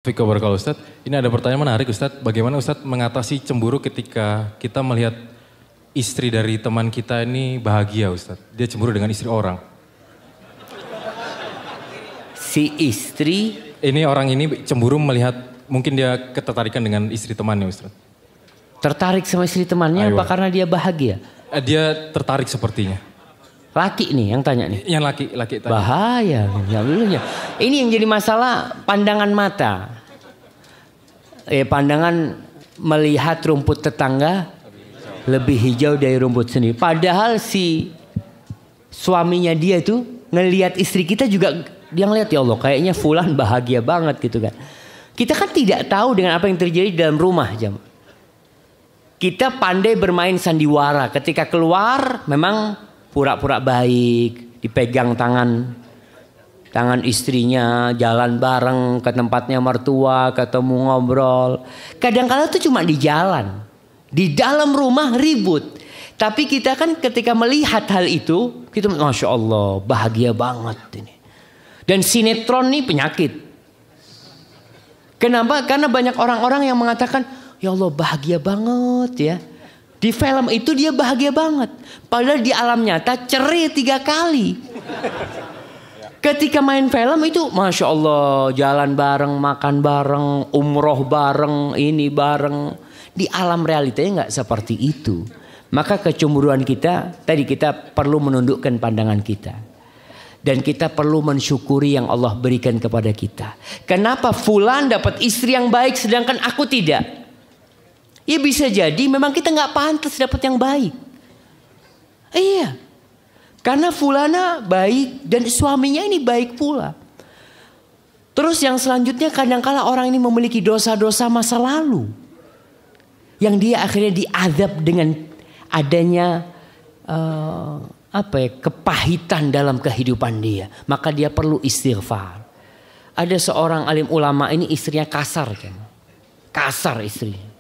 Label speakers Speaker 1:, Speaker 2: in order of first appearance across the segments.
Speaker 1: Fiko Barkal Ustadz, ini ada pertanyaan menarik Ustadz. Bagaimana Ustadz mengatasi cemburu ketika kita melihat istri dari teman kita ini bahagia Ustadz? Dia cemburu dengan istri orang.
Speaker 2: Si istri?
Speaker 1: Ini orang ini cemburu melihat mungkin dia ketertarikan dengan istri temannya Ustadz.
Speaker 2: Tertarik sama istri temannya apa karena dia bahagia?
Speaker 1: Dia tertarik sepertinya.
Speaker 2: Laki nih yang tanya nih.
Speaker 1: Yang laki tanya.
Speaker 2: Bahaya. Ya. Ini yang jadi masalah pandangan mata. Pandangan melihat rumput tetangga lebih hijau dari rumput sendiri. Padahal si suaminya dia itu ngelihat istri kita juga dia ngelihat, ya Allah kayaknya fulan bahagia banget gitu kan. Kita kan tidak tahu dengan apa yang terjadi di dalam rumah jam. Kita pandai bermain sandiwara. Ketika keluar memang pura-pura baik, dipegang tangan istrinya, jalan bareng ke tempatnya mertua, ketemu ngobrol. Kadang-kadang itu cuma di jalan, di dalam rumah ribut. Tapi kita kan ketika melihat hal itu, kita Masya Allah bahagia banget ini. Dan sinetron ini penyakit. Kenapa? Karena banyak orang-orang yang mengatakan, ya Allah bahagia banget ya. Di film itu dia bahagia banget. Padahal di alam nyata cerai 3 kali. Ketika main film itu Masya Allah jalan bareng, makan bareng, umroh bareng, ini bareng. Di alam realitanya gak seperti itu. Maka kecemburuan kita, tadi kita perlu menundukkan pandangan kita. Dan kita perlu mensyukuri yang Allah berikan kepada kita. Kenapa fulan dapat istri yang baik sedangkan aku tidak? Ya bisa jadi memang kita gak pantas dapat yang baik. Iya. Karena fulana baik dan suaminya ini baik pula. Terus yang selanjutnya kadang-kala orang ini memiliki dosa-dosa masa lalu. Yang dia akhirnya diazab dengan adanya kepahitan dalam kehidupan dia. Maka dia perlu istighfar. Ada seorang alim ulama ini istrinya kasar kan. Kasar istrinya.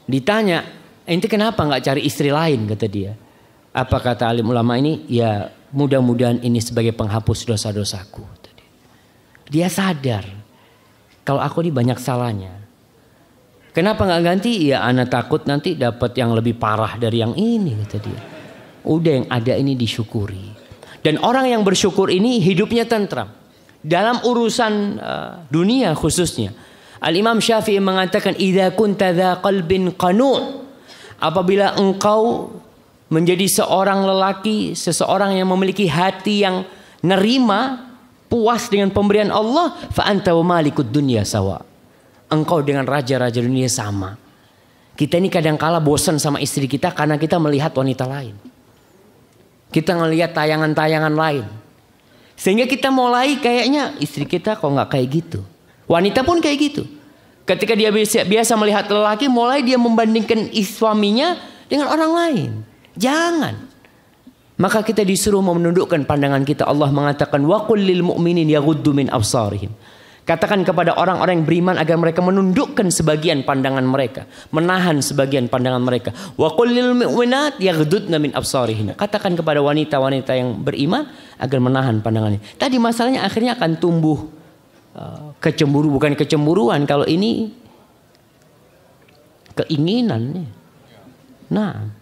Speaker 2: Ditanya, ente kenapa gak cari istri lain kata dia. Apa kata alim ulama ini? Ya mudah-mudahan ini sebagai penghapus dosa-dosaku. Dia sadar kalau aku ini banyak salahnya. Kenapa gak ganti? Ya anak takut nanti dapat yang lebih parah dari yang ini kata dia. Udah yang ada ini disyukuri. Dan orang yang bersyukur ini hidupnya tentram. Dalam urusan dunia khususnya. Al-Imam Syafi'i mengatakan idza kunta dza qalbin qanu', apabila engkau menjadi seorang lelaki, seseorang yang memiliki hati yang nerima, puas dengan pemberian Allah, fa anta wa malikud dunya sawa. Engkau dengan raja-raja dunia sama. Kita ini kadang-kala bosan sama istri kita karena kita melihat wanita lain. Kita ngelihat tayangan-tayangan lain. Sehingga kita mulai kayaknya istri kita kok nggak kayak gitu. Wanita pun kayak gitu. Ketika dia biasa melihat lelaki, mulai dia membandingkan suaminya dengan orang lain. Jangan. Maka kita disuruh menundukkan pandangan kita. Allah mengatakan wa qul lil mu'minin yaghuddu min absarihim. Katakan kepada orang-orang yang beriman agar mereka menundukkan sebagian pandangan mereka, menahan sebagian pandangan mereka. Wa qul lil mu'minat yaghuddna min absarihin. Katakan kepada wanita-wanita yang beriman agar menahan pandangannya. Tadi masalahnya akhirnya akan tumbuh kecemburu, bukan kecemburuan kalau ini keinginan. Nah,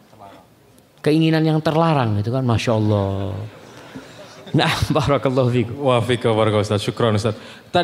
Speaker 2: keinginan yang terlarang itu kan, Masya Allah. Nah, barakallahu fikum.
Speaker 1: Wah, Fiko Barkal Ustadz, syukron Ustadz. Tadi